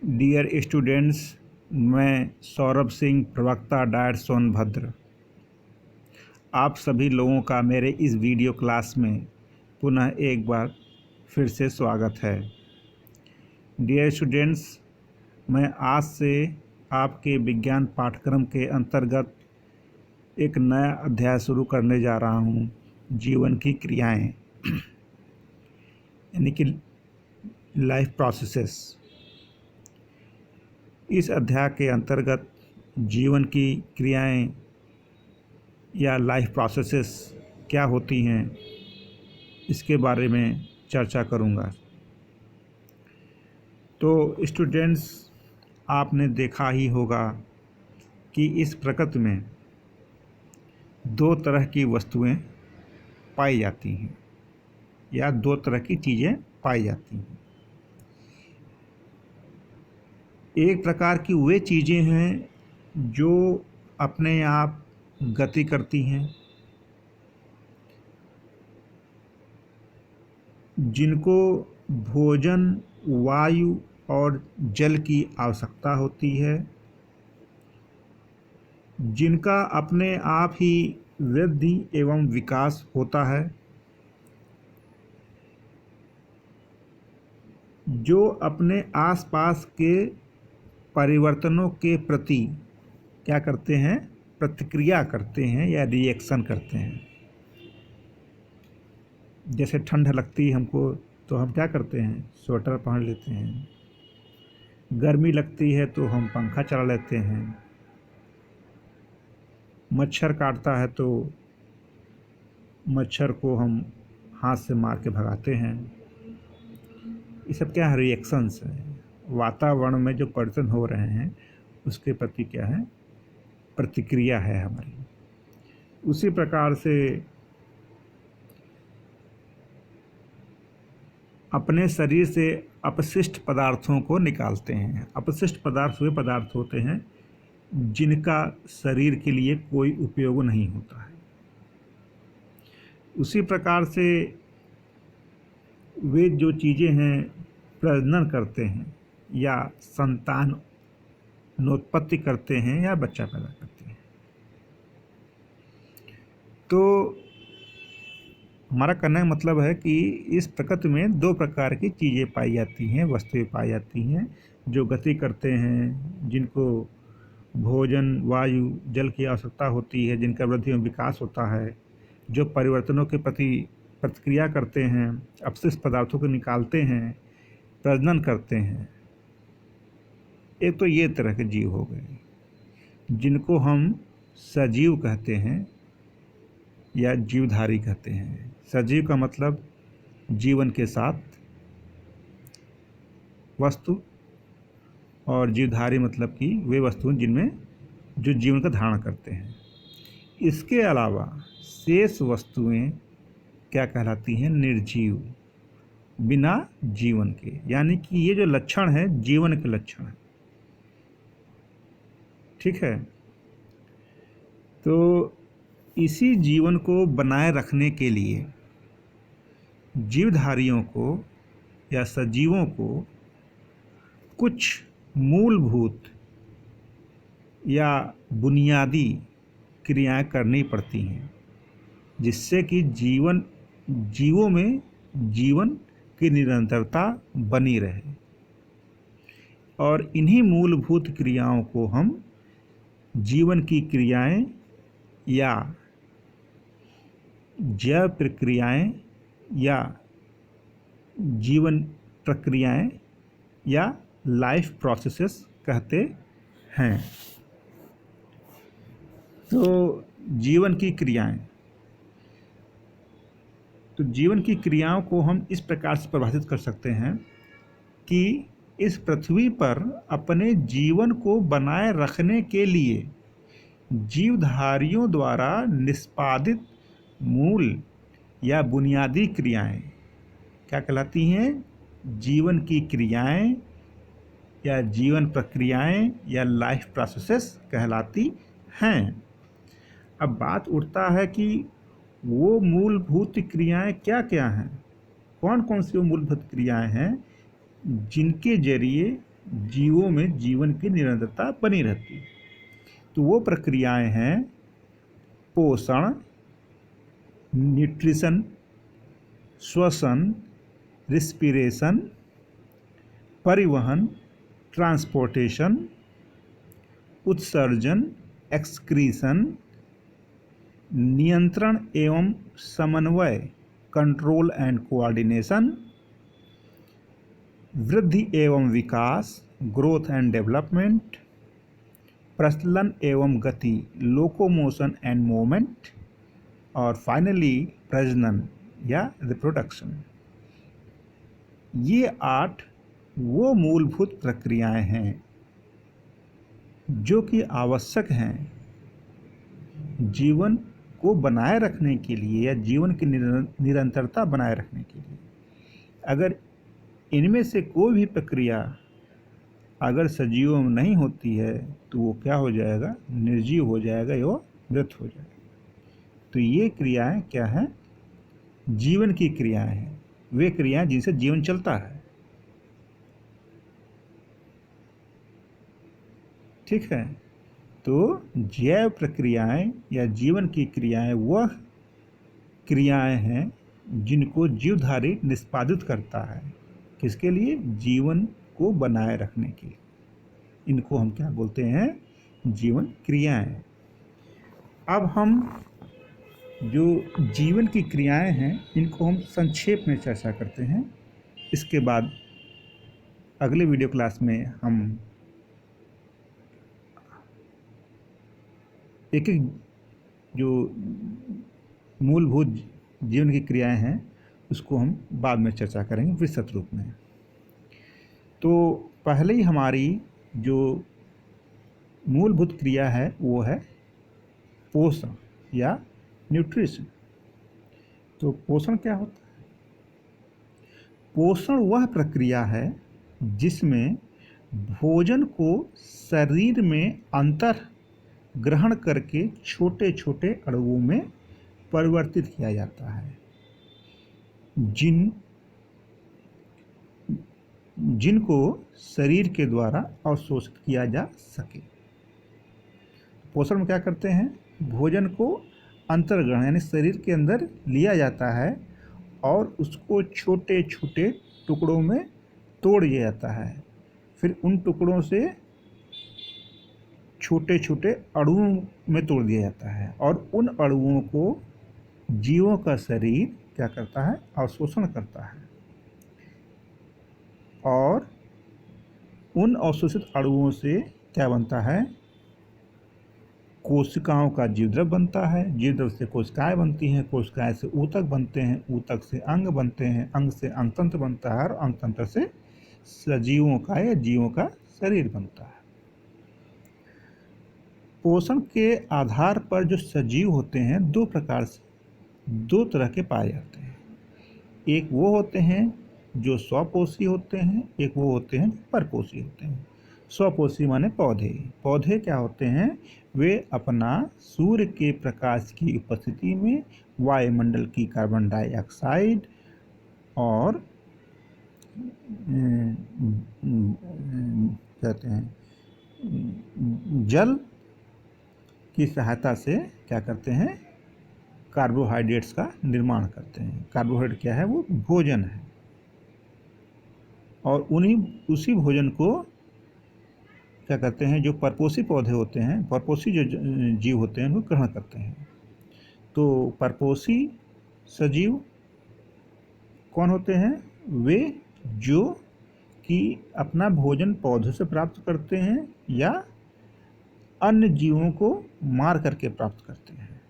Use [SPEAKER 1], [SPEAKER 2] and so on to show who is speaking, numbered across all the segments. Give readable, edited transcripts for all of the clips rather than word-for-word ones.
[SPEAKER 1] Dear students, मैं सौरभ सिंह, प्रवक्ता diet Sonbhadra, आप सभी लोगों का मेरे इस वीडियो क्लास में पुनः एक बार फिर से स्वागत है। डियर स्टूडेंट्स, मैं आज से आपके विज्ञान पाठ्यक्रम के अंतर्गत एक नया अध्याय शुरू करने जा रहा हूँ, जीवन की क्रियाएं यानी कि लाइफ प्रोसेसेस। इस अध्याय के अंतर्गत जीवन की क्रियाएं या लाइफ प्रोसेसेस क्या होती हैं, इसके बारे में चर्चा करूंगा। तो स्टूडेंट्स, आपने देखा ही होगा कि इस प्रकृति में दो तरह की वस्तुएं पाई जाती हैं या दो तरह की चीज़ें पाई जाती हैं। एक प्रकार की वे चीज़ें हैं जो अपने आप गति करती हैं, जिनको भोजन, वायु और जल की आवश्यकता होती है, जिनका अपने आप ही वृद्धि एवं विकास होता है, जो अपने आसपास के परिवर्तनों के प्रति क्या करते हैं, प्रतिक्रिया करते हैं या रिएक्शन करते हैं। जैसे ठंड लगती है हमको तो हम क्या करते हैं, स्वेटर पहन लेते हैं। गर्मी लगती है तो हम पंखा चला लेते हैं। मच्छर काटता है तो मच्छर को हम हाथ से मार के भगाते हैं। ये सब क्या है, रिएक्शंस हैं। वातावरण में जो परिवर्तन हो रहे हैं उसके प्रति क्या है, प्रतिक्रिया है हमारी। उसी प्रकार से अपने शरीर से अपशिष्ट पदार्थों को निकालते हैं। अपशिष्ट पदार्थ वे पदार्थ होते हैं जिनका शरीर के लिए कोई उपयोग नहीं होता है। उसी प्रकार से वे जो चीज़ें हैं प्रजनन करते हैं या संतानोत्पत्ति करते हैं या बच्चा पैदा करते हैं। तो हमारा कहने का मतलब है कि इस प्रकृति में दो प्रकार की चीज़ें पाई जाती हैं, वस्तुएं पाई जाती हैं जो गति करते हैं, जिनको भोजन, वायु, जल की आवश्यकता होती है, जिनका वृद्धि में विकास होता है, जो परिवर्तनों के प्रति प्रतिक्रिया करते हैं, अपशिष्ट पदार्थों को निकालते हैं, प्रजनन करते हैं। एक तो ये तरह के जीव हो गए जिनको हम सजीव कहते हैं या जीवधारी कहते हैं। सजीव का मतलब जीवन के साथ वस्तु, और जीवधारी मतलब कि वे वस्तुएं जिनमें जो जीवन का धारण करते हैं। इसके अलावा शेष वस्तुएं क्या कहलाती हैं, निर्जीव, बिना जीवन के। यानी कि ये जो लक्षण है जीवन के लक्षण है, ठीक है। तो इसी जीवन को बनाए रखने के लिए जीवधारियों को या सजीवों को कुछ मूलभूत या बुनियादी क्रियाएं करनी पड़ती हैं, जिससे कि जीवों में जीवन की निरंतरता बनी रहे। और इन्हीं मूलभूत क्रियाओं को हम जीवन की क्रियाएं या जैव प्रक्रियाएं या जीवन प्रक्रियाएं या लाइफ प्रोसेसेस कहते हैं। तो जीवन की क्रियाएं, तो जीवन की क्रियाओं को हम इस प्रकार से परिभाषित कर सकते हैं कि इस पृथ्वी पर अपने जीवन को बनाए रखने के लिए जीवधारियों द्वारा निष्पादित मूल या बुनियादी क्रियाएं क्या कहलाती हैं, जीवन की क्रियाएं या जीवन प्रक्रियाएं या लाइफ प्रोसेसेस कहलाती हैं। अब बात उठता है कि वो मूलभूत क्रियाएं क्या क्या हैं, कौन कौन सी वो मूलभूत क्रियाएं हैं जिनके जरिए जीवों में जीवन की निरंतरता बनी रहती है। तो वो प्रक्रियाएं हैं पोषण, न्यूट्रिशन, श्वसन, रिस्पिरेशन, परिवहन, ट्रांसपोर्टेशन, उत्सर्जन, एक्सक्रीशन, नियंत्रण एवं समन्वय, कंट्रोल एंड कोऑर्डिनेशन, वृद्धि एवं विकास, ग्रोथ एंड डेवलपमेंट, प्रचलन एवं गति, लोकोमोशन एंड मूवमेंट, और फाइनली प्रजनन या रिप्रोडक्शन। ये 8 वो मूलभूत प्रक्रियाएं हैं जो कि आवश्यक हैं जीवन को बनाए रखने के लिए या जीवन की निरंतरता बनाए रखने के लिए। अगर इनमें से कोई भी प्रक्रिया अगर सजीवों में नहीं होती है तो वो क्या हो जाएगा, निर्जीव हो जाएगा या मृत हो जाएगा। तो ये क्रियाएं क्या हैं, जीवन की क्रियाएं हैं, वे क्रियाएं जिनसे जीवन चलता है। ठीक है, तो जैव प्रक्रियाएं या जीवन की क्रियाएं वह क्रियाएं हैं जिनको जीवधारी निष्पादित करता है। किसके लिए, जीवन को बनाए रखने के लिए। इनको हम क्या बोलते हैं, जीवन क्रियाएं। अब हम जो जीवन की क्रियाएं हैं इनको हम संक्षेप में चर्चा करते हैं। इसके बाद अगले वीडियो क्लास में हम एक एक जो मूलभूत जीवन की क्रियाएं हैं उसको हम बाद में चर्चा करेंगे विस्तृत रूप में। तो पहले ही हमारी जो मूलभूत क्रिया है वो है पोषण या न्यूट्रिशन। तो पोषण क्या होता है? पोषण वह प्रक्रिया है जिसमें भोजन को शरीर में अंतर ग्रहण करके छोटे छोटे अणुओं में परिवर्तित किया जाता है जिनको शरीर के द्वारा अवशोषित किया जा सके। पोषण में क्या करते हैं, भोजन को अंतर्ग्रहण यानी शरीर के अंदर लिया जाता है और उसको छोटे छोटे टुकड़ों में तोड़ दिया जाता है। फिर उन टुकड़ों से छोटे छोटे अणुओं में तोड़ दिया जाता है और उन अणुओं को जीवों का शरीर क्या करता है, अवशोषण करता है। और उन अवशोषित अणुओं से क्या बनता है, कोशिकाओं का जीवद्रव्य बनता है, जीवद्रव्य से कोशिकाएं बनती हैं, कोशिकाएं से ऊतक बनते हैं, ऊतक से अंग बनते हैं, अंग से अंगतंत्र बनता है और अंगतंत्र से सजीवों का या जीवों का शरीर बनता है। पोषण के आधार पर जो सजीव होते हैं दो तरह के पाए जाते हैं। एक वो होते हैं जो स्वपोषी होते हैं, एक वो होते हैं परपोषी होते हैं। स्वपोषी माने पौधे। पौधे क्या होते हैं, वे अपना सूर्य के प्रकाश की उपस्थिति में वायुमंडल की कार्बन डाइऑक्साइड और कहते हैं जल की सहायता से क्या करते हैं, कार्बोहाइड्रेट्स का निर्माण करते हैं। कार्बोहाइड्रेट क्या है, वो भोजन है और उसी भोजन को क्या करते हैं, जो परपोषी पौधे होते हैं, परपोषी जो जीव होते हैं, उनको ग्रहण करते हैं। तो परपोषी सजीव कौन होते हैं, वे जो कि अपना भोजन पौधों से प्राप्त करते हैं या अन्य जीवों को मार करके प्राप्त करते हैं।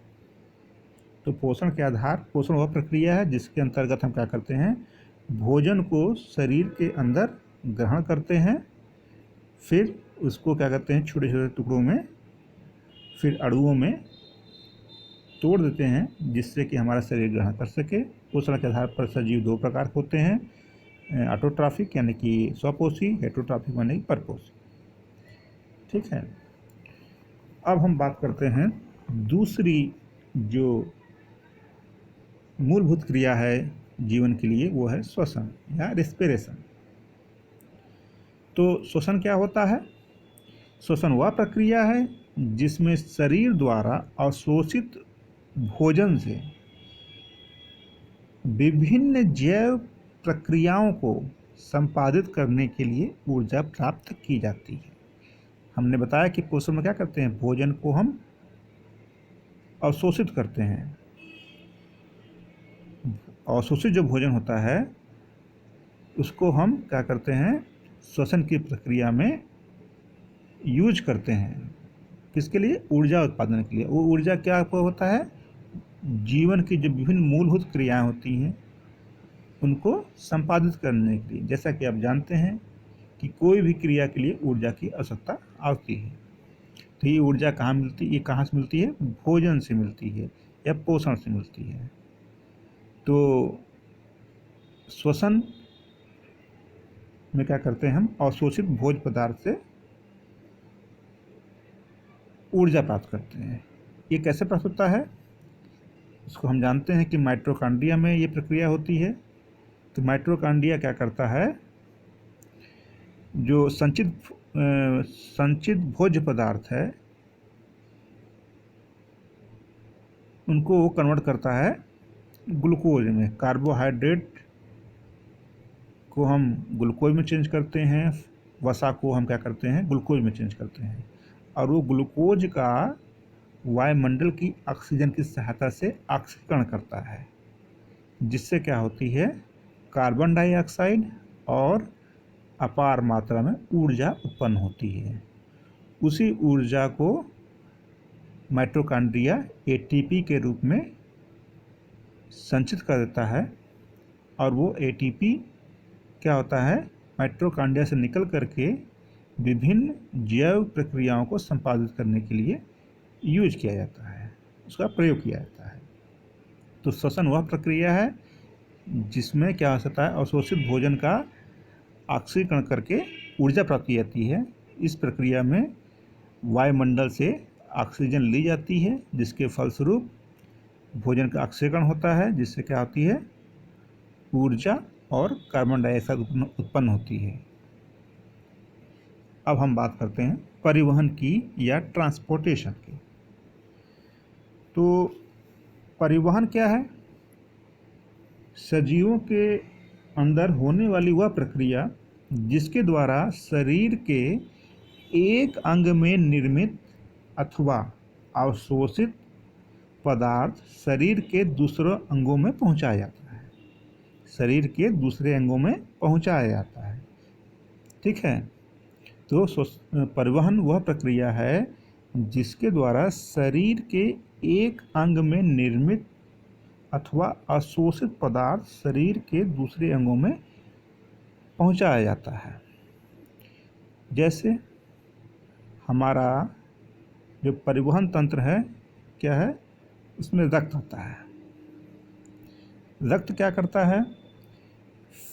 [SPEAKER 1] तो पोषण के आधार, पोषण वह प्रक्रिया है जिसके अंतर्गत हम क्या करते हैं, भोजन को शरीर के अंदर ग्रहण करते हैं, फिर उसको क्या करते हैं, छोटे छोटे टुकड़ों में, फिर अणुओं में तोड़ देते हैं जिससे कि हमारा शरीर ग्रहण कर सके। पोषण के आधार पर सजीव दो प्रकार के होते हैं, ऑटोट्रॉफिक यानी कि स्वपोषी, हेटरोट्रॉफिक यानी कि परपोषी। ठीक है, अब हम बात करते हैं दूसरी जो मूलभूत क्रिया है जीवन के लिए, वो है श्वसन या रेस्पिरेशन। तो श्वसन क्या होता है? श्वसन वह प्रक्रिया है जिसमें शरीर द्वारा अवशोषित भोजन से विभिन्न जैव प्रक्रियाओं को संपादित करने के लिए ऊर्जा प्राप्त की जाती है। हमने बताया कि पोषण में क्या करते हैं, भोजन को हम अवशोषित करते हैं। अवशोषित जो भोजन होता है उसको हम क्या करते हैं, श्वसन की प्रक्रिया में यूज करते हैं। किसके लिए? ऊर्जा उत्पादन के लिए। वो ऊर्जा क्या होता है? जीवन की जो विभिन्न मूलभूत क्रियाएं होती हैं उनको संपादित करने के लिए। जैसा कि आप जानते हैं कि कोई भी क्रिया के लिए ऊर्जा की आवश्यकता आती है। तो ये ऊर्जा कहाँ मिलती है? ये कहाँ से मिलती है? भोजन से मिलती है या पोषण से मिलती है। तो श्वसन में क्या करते हैं, हम अवशोषित भोज्य पदार्थ से ऊर्जा प्राप्त करते हैं। ये कैसे प्राप्त होता है? इसको हम जानते हैं कि माइटोकॉन्ड्रिया में ये प्रक्रिया होती है। तो माइटोकॉन्ड्रिया क्या करता है, जो संचित भोज्य पदार्थ है उनको वो कन्वर्ट करता है ग्लूकोज में। कार्बोहाइड्रेट को हम ग्लूकोज में चेंज करते हैं, वसा को हम क्या करते हैं, ग्लूकोज में चेंज करते हैं। और वो ग्लूकोज का वायुमंडल की ऑक्सीजन की सहायता से ऑक्सीकरण करता है, जिससे क्या होती है, कार्बन डाइऑक्साइड और अपार मात्रा में ऊर्जा उत्पन्न होती है। उसी ऊर्जा को माइटोकॉन्ड्रिया एटीपी के रूप में संचित कर देता है और वो एटीपी क्या होता है, माइटोकॉन्ड्रिया से निकल करके विभिन्न जैव प्रक्रियाओं को संपादित करने के लिए यूज किया जाता है, उसका प्रयोग किया जाता है। तो श्वसन वह प्रक्रिया है जिसमें क्या हो सकता है, अवशोषित भोजन का ऑक्सीकरण करके ऊर्जा प्राप्त की जाती है। इस प्रक्रिया में वायुमंडल से ऑक्सीजन ली जाती है, जिसके फलस्वरूप भोजन का ऑक्सीकरण होता है, जिससे क्या होती है, ऊर्जा और कार्बन डाइऑक्साइड उत्पन्न होती है। अब हम बात करते हैं परिवहन की या ट्रांसपोर्टेशन की। तो परिवहन क्या है? सजीवों के अंदर होने वाली वह प्रक्रिया जिसके द्वारा शरीर के एक अंग में निर्मित अथवा अवशोषित पदार्थ शरीर के दूसरे अंगों में पहुंचाया जाता है। शरीर के दूसरे अंगों में पहुंचाया जाता है, ठीक है। तो परिवहन वह प्रक्रिया है जिसके द्वारा शरीर के एक अंग में निर्मित अथवा अवशोषित पदार्थ शरीर के दूसरे अंगों में पहुंचाया जाता है। जैसे हमारा जो परिवहन तंत्र है क्या है, उसमें रक्त होता है। रक्त क्या करता है,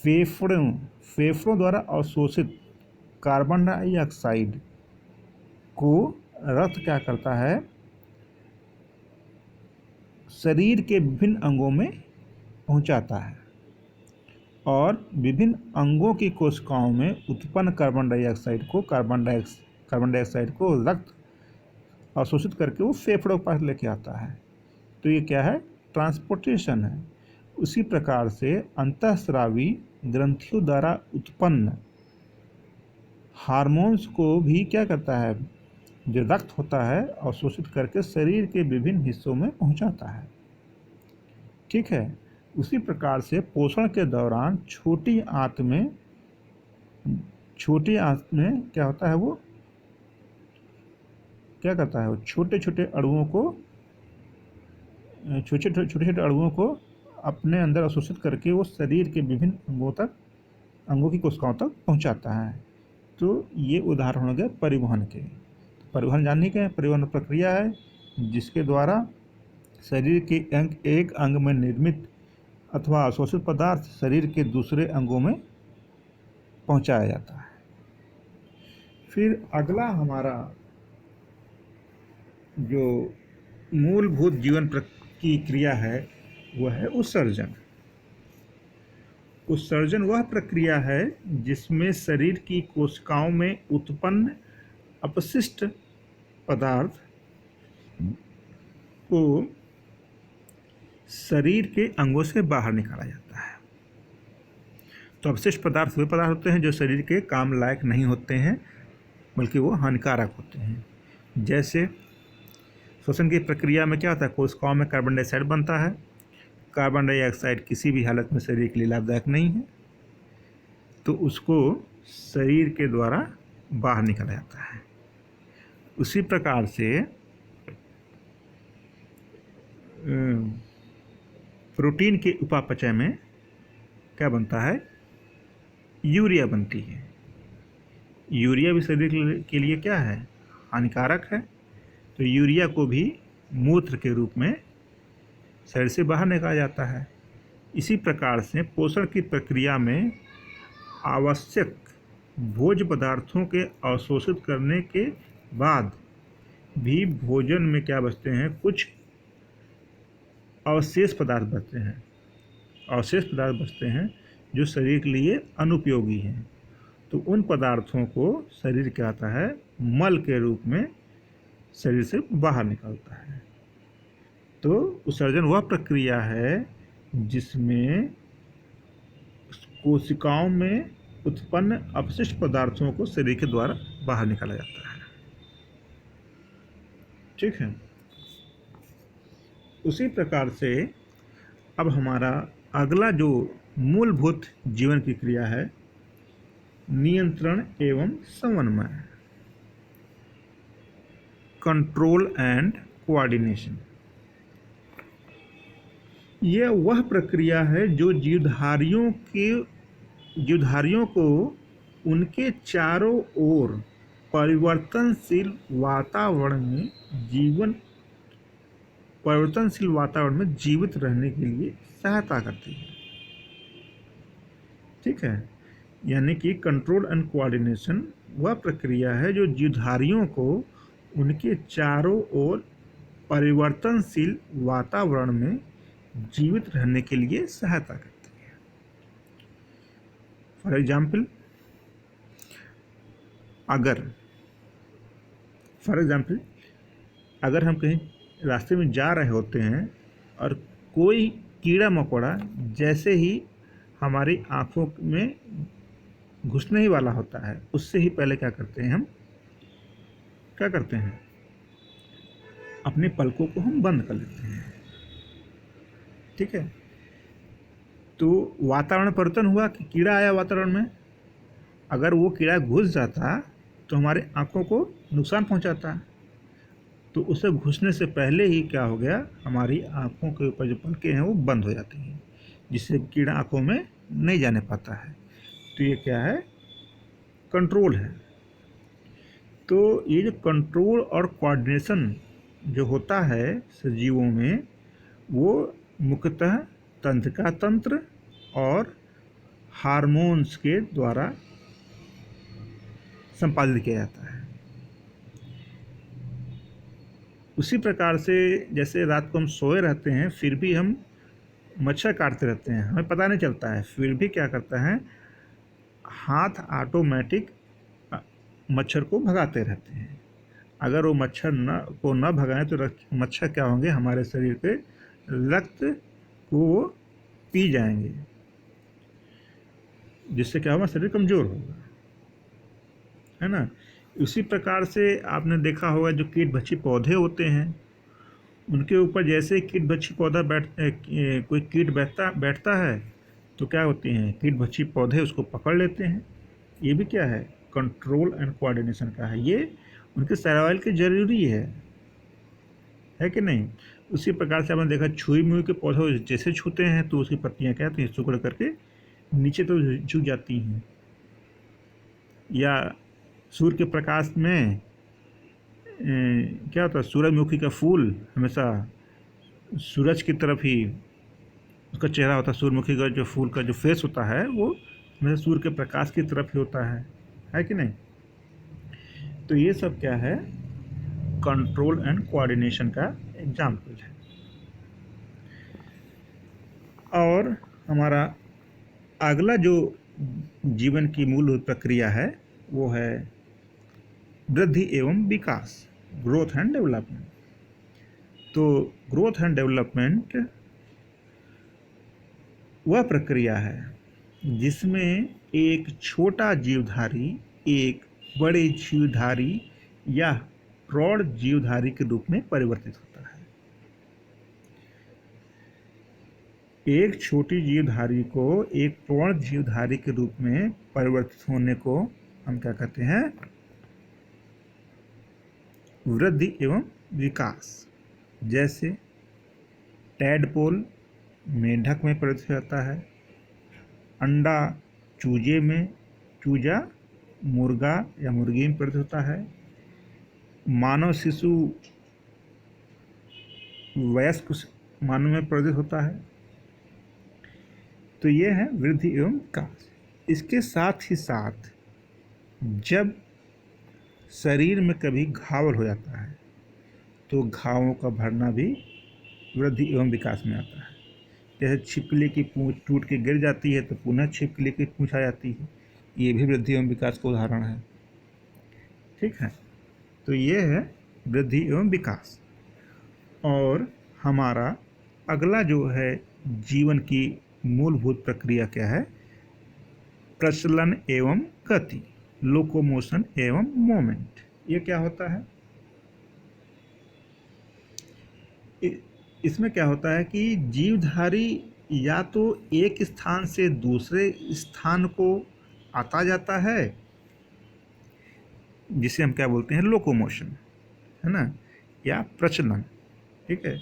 [SPEAKER 1] फेफड़ों द्वारा अवशोषित कार्बन डाइऑक्साइड को रक्त क्या करता है, शरीर के विभिन्न अंगों में पहुंचाता है और विभिन्न अंगों की कोशिकाओं में उत्पन्न कार्बन डाइऑक्साइड को रक्त अवशोषित करके वो फेफड़ों के पास लेके आता है। तो ये क्या है, ट्रांसपोर्टेशन है। उसी प्रकार से अंतःस्रावी ग्रंथियों द्वारा उत्पन्न हार्मोन्स को भी क्या करता है, जो रक्त होता है, अवशोषित करके शरीर के विभिन्न हिस्सों में पहुंचाता है, ठीक है। उसी प्रकार से पोषण के दौरान छोटी आंत में क्या होता है, वो क्या करता है, वो छोटे छोटे अणुओं को अपने अंदर अवशोषित करके वो शरीर के विभिन्न अंगों की कोशिकाओं तक पहुंचाता है। तो ये उदाहरण हो गए परिवहन के। परिवहन जानने के परिवहन प्रक्रिया है जिसके द्वारा शरीर के एक अंग में निर्मित अथवा अवशोषित पदार्थ शरीर के दूसरे अंगों में पहुंचाया जाता है। फिर अगला हमारा जो मूलभूत जीवन की क्रिया है वो है उत्सर्जन। उत्सर्जन वह प्रक्रिया है जिसमें शरीर की कोशिकाओं में उत्पन्न अपशिष्ट पदार्थ को शरीर के अंगों से बाहर निकाला जाता है। तो अपशिष्ट पदार्थ वे पदार्थ होते हैं जो शरीर के काम लायक नहीं होते हैं, बल्कि वो हानिकारक होते हैं। जैसे श्वसन की प्रक्रिया में क्या होता है, कोशिकाओं में कार्बन डाइऑक्साइड बनता है। कार्बन डाइऑक्साइड किसी भी हालत में शरीर के लिए लाभदायक नहीं है, तो उसको शरीर के द्वारा बाहर निकाला जाता है। उसी प्रकार से प्रोटीन के उपापचय में क्या बनता है, यूरिया बनती है। यूरिया भी शरीर के लिए क्या है, हानिकारक है। तो यूरिया को भी मूत्र के रूप में शरीर से बाहर निकाला जाता है। इसी प्रकार से पोषण की प्रक्रिया में आवश्यक भोज्य पदार्थों के अवशोषित करने के बाद भी भोजन में क्या बचते हैं, कुछ अवशेष पदार्थ बचते हैं। अवशेष पदार्थ बचते हैं जो शरीर के लिए अनुपयोगी हैं। तो उन पदार्थों को शरीर क्या आता है, मल के रूप में शरीर से बाहर निकलता है। तो उत्सर्जन वह प्रक्रिया है जिसमें कोशिकाओं में उत्पन्न अपशिष्ट पदार्थों को शरीर के द्वारा बाहर निकाला जाता है। ठीक है। उसी प्रकार से अब हमारा अगला जो मूलभूत जीवन की क्रिया है, नियंत्रण एवं समन्वय, कंट्रोल एंड कोऑर्डिनेशन। यह वह प्रक्रिया है जो जीवधारियों को उनके चारों ओर परिवर्तनशील वातावरण में जीवित रहने के लिए सहायता करती है। ठीक है। यानी कि कंट्रोल एंड कोऑर्डिनेशन वह प्रक्रिया है जो जीवधारियों को उनके चारों ओर परिवर्तनशील वातावरण में जीवित रहने के लिए सहायता करती है। फॉर एग्जाम्पल, अगर हम कहीं रास्ते में जा रहे होते हैं और कोई कीड़ा मकोड़ा जैसे ही हमारी आँखों में घुसने ही वाला होता है, उससे ही पहले क्या करते हैं, अपने पलकों को हम बंद कर लेते हैं। ठीक है। तो वातावरण परिवर्तन हुआ कि कीड़ा आया वातावरण में, अगर वो कीड़ा घुस जाता तो हमारे आँखों को नुकसान पहुंचाता। तो उसे घुसने से पहले ही क्या हो गया, हमारी आँखों के ऊपर जो पलकें हैं वो बंद हो जाती हैं, जिससे कीड़ा आँखों में नहीं जाने पाता है। तो ये क्या है, कंट्रोल है। तो ये जो कंट्रोल और कोऑर्डिनेशन जो होता है सजीवों में, वो मुख्यतः तंत्रिका तंत्र और हार्मोन्स के द्वारा संपादित किया जाता है। उसी प्रकार से जैसे रात को हम सोए रहते हैं, फिर भी हम मच्छर काटते रहते हैं, हमें पता नहीं चलता है, फिर भी क्या करता है, हाथ ऑटोमेटिक मच्छर को भगाते रहते हैं। अगर वो मच्छर न भगाएं तो मच्छर क्या होंगे, हमारे शरीर पे रक्त को वो पी जाएंगे, जिससे क्या होगा, शरीर कमज़ोर होगा, है ना। उसी प्रकार से आपने देखा होगा जो कीटभक्षी पौधे होते हैं, उनके ऊपर जैसे कीटभक्षी पौधा कोई कीट बैठता है तो क्या होती हैं, कीटभक्षी पौधे उसको पकड़ लेते हैं। ये भी क्या है, कंट्रोल एंड कोऑर्डिनेशन का है। ये उनके सर्वाइवल के जरूरी है कि नहीं। उसी प्रकार से आपने देखा छुई मुई के पौधे जैसे छूते हैं तो उसकी पत्तियां क्या होती हैं, सिकुड़ करके नीचे तो झुक जाती हैं। या सूर्य के प्रकाश में क्या होता है, सूरजमुखी का फूल हमेशा सूरज की तरफ ही उसका चेहरा होता है। सूरजमुखी का जो फूल का जो फेस होता है वो हमेशा सूर्य के प्रकाश की तरफ ही होता है कि नहीं। तो ये सब क्या है, कंट्रोल एंड कोऑर्डिनेशन का एग्जाम्पल है। और हमारा अगला जो जीवन की मूलभूत प्रक्रिया है वो है वृद्धि एवं विकास, ग्रोथ एंड डेवलपमेंट। तो ग्रोथ एंड डेवलपमेंट वह प्रक्रिया है जिसमें एक छोटा जीवधारी एक बड़े जीवधारी या प्रौढ़ जीवधारी के रूप में परिवर्तित होता है। एक छोटी जीवधारी को एक प्रौढ़ जीवधारी के रूप में परिवर्तित होने को हम क्या कहते हैं? वृद्धि एवं विकास। जैसे टैडपोल मेंढक में परिवर्तित हो जाता है, अंडा चूजे में, चूजा मुर्गा या मुर्गी में परिवर्तित होता है, मानव शिशु वयस्क मानव में परिवर्तित होता है। तो ये है वृद्धि एवं विकास। इसके साथ ही साथ जब शरीर में कभी घाव हो जाता है तो घावों का भरना भी वृद्धि एवं विकास में आता है। जैसे छिपकली की पूंछ टूट के गिर जाती है तो पुनः छिपकली की पूंछ आ जाती है, ये भी वृद्धि एवं विकास का उदाहरण है। ठीक है, तो ये है वृद्धि एवं विकास। और हमारा अगला जो है जीवन की मूलभूत प्रक्रिया क्या है? प्रचलन एवं गति, लोकोमोशन एवं मोमेंट। ये क्या होता है? इसमें क्या होता है कि जीवधारी या तो एक स्थान से दूसरे स्थान को आता जाता है, जिसे हम क्या बोलते हैं? लोकोमोशन, है ना, या प्रचलन। ठीक है,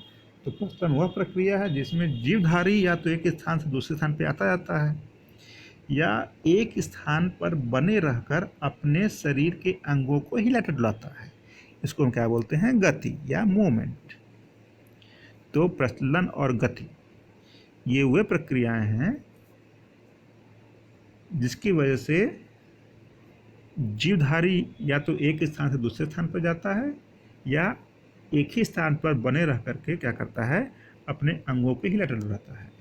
[SPEAKER 1] तो प्रचलन वह प्रक्रिया है जिसमें जीवधारी या तो एक स्थान से दूसरे स्थान पे आता जाता है या एक स्थान पर बने रहकर अपने शरीर के अंगों को हिलाता डुलाता है। इसको हम क्या बोलते हैं? गति या मूवमेंट। तो प्रचलन और गति ये वे प्रक्रियाएं हैं जिसकी वजह से जीवधारी या तो एक स्थान से दूसरे स्थान पर जाता है या एक ही स्थान पर बने रह करके क्या करता है? अपने अंगों को हिलाता डुलाता है।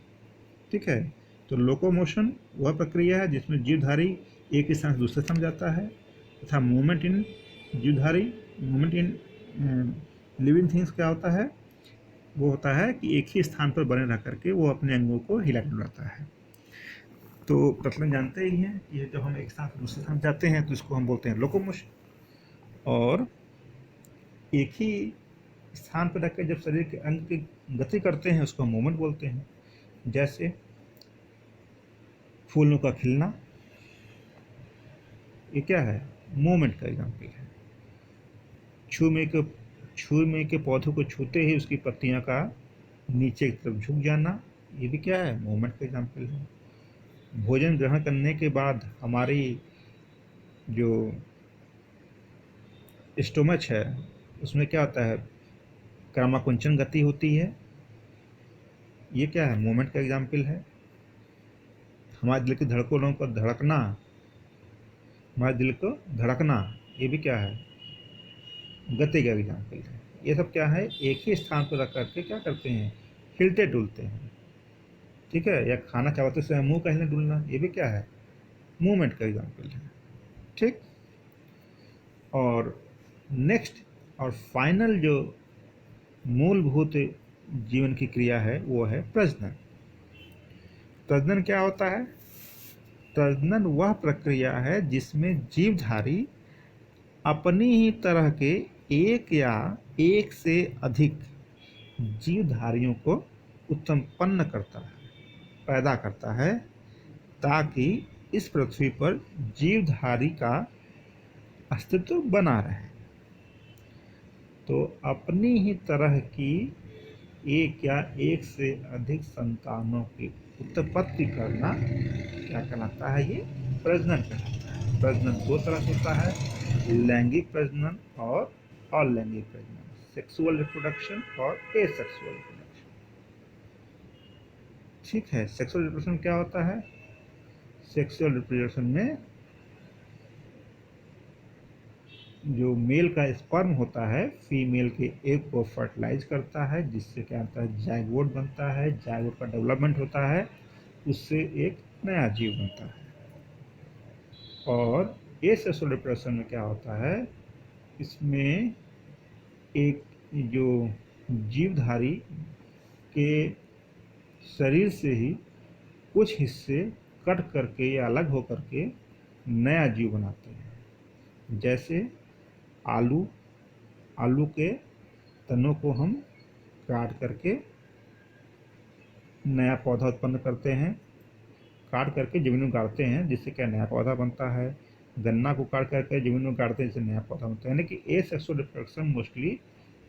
[SPEAKER 1] ठीक है, तो लोकोमोशन वह प्रक्रिया है जिसमें जीवधारी एक स्थान से दूसरे स्थान जाता है, तथा मूवमेंट इन जीवधारी, मूवमेंट इन लिविंग थिंग्स क्या होता है? वो होता है कि एक ही स्थान पर बने रह करके वो अपने अंगों को हिलाता डुलाता है। तो प्रचलन जानते ही हैं, ये जब हम एक स्थान से दूसरे स्थान जाते हैं तो इसको हम बोलते हैं लोकोमोशन। और एक ही स्थान पर रखकर जब शरीर के अंग की गति करते हैं उसको हम मूवमेंट बोलते हैं। जैसे फूलों का खिलना, ये क्या है? मूवमेंट का एग्जाम्पल है। छूमे के पौधों को छूते ही उसकी पत्तियां का नीचे की तरफ झुक जाना, ये भी क्या है? मूवमेंट का एग्जाम्पल है। भोजन ग्रहण करने के बाद हमारी जो स्टोमच है उसमें क्या होता है? क्रमाकुंचन गति होती है, ये क्या है? मूवमेंट का एग्जाम्पल है। हमारे दिल की धड़कनों को धड़कना, हमारे दिल को धड़कना, ये भी क्या है? गति का एग्जाम्पल है। ये सब क्या है? एक ही स्थान पर रख करके क्या करते हैं? हिलते डुलते हैं। ठीक है, या खाना चबाते समय मुंह का हिलना डुलना, ये भी क्या है? मूवमेंट का एग्जाम्पल है। ठीक, और नेक्स्ट और फाइनल जो मूलभूत जीवन की क्रिया है वो है प्रजनन। प्रजनन क्या होता है? प्रजनन वह प्रक्रिया है जिसमें जीवधारी अपनी ही तरह के एक या एक से अधिक जीवधारियों को उत्पन्न करता है, पैदा करता है, ताकि इस पृथ्वी पर जीवधारी का अस्तित्व बना रहे। तो अपनी ही तरह की एक या एक से अधिक संतानों की उत्पत्ति करना क्या कहलाता है? ये प्रजनन कहलाता है। प्रजनन दो तरह से होता है, लैंगिक प्रजनन और अलैंगिक प्रजनन, सेक्सुअल रिप्रोडक्शन और एसेक्सुअल रिप्रोडक्शन। ठीक है, सेक्सुअल रिप्रोडक्शन क्या होता है? सेक्सुअल रिप्रोडक्शन में जो मेल का स्पर्म होता है फीमेल के एग को फर्टिलाइज करता है, जिससे क्या होता है? जाइगोट बनता है, जाइगोट का डेवलपमेंट होता है, उससे एक नया जीव बनता है। और एसेक्सुअल रिप्रोडक्शन में क्या होता है, इसमें एक जो जीवधारी के शरीर से ही कुछ हिस्से कट करके या अलग होकर के नया जीव बनाते हैं। जैसे आलू के तनों को हम काट करके नया पौधा उत्पन्न करते हैं, काट करके जमीन में गाड़ते हैं जिससे क्या नया पौधा बनता है। गन्ना को काट करके जमीन में गाड़ते हैं जिससे नया पौधा बनता है। यानी कि एसेक्सुअल रिप्रोडक्शन मोस्टली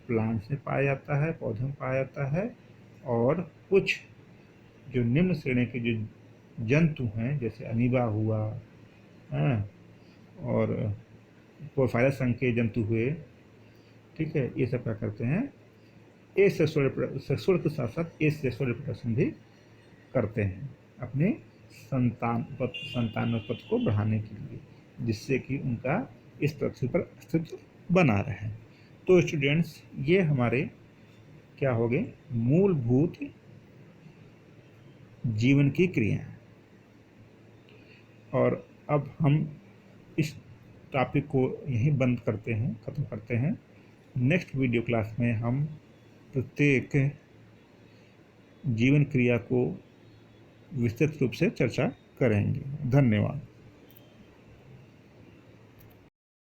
[SPEAKER 1] प्लांट्स में पाया जाता है, पौधों में पाया जाता है। और कुछ जो निम्न श्रेणी के जो जंतु हैं जैसे अमीबा हुआ, और पोरफायरस संघ के जंतु हुए, ठीक है, ये सब क्या करते हैं, सेक्सुअल के साथ साथ एसेक्सुअल रिप्रोडक्शन भी करते हैं अपने संतानोत्पत्ति को बढ़ाने के लिए, जिससे कि उनका इस पृथ्वी पर अस्तित्व बना रहे। तो स्टूडेंट्स, ये हमारे क्या हो गए, मूलभूत जीवन की क्रियाएं। और अब हम इस टॉपिक को यहीं बंद करते हैं, ख़त्म करते हैं। नेक्स्ट वीडियो क्लास में हम प्रत्येक जीवन क्रिया को विस्तृत रूप से चर्चा करेंगे। धन्यवाद।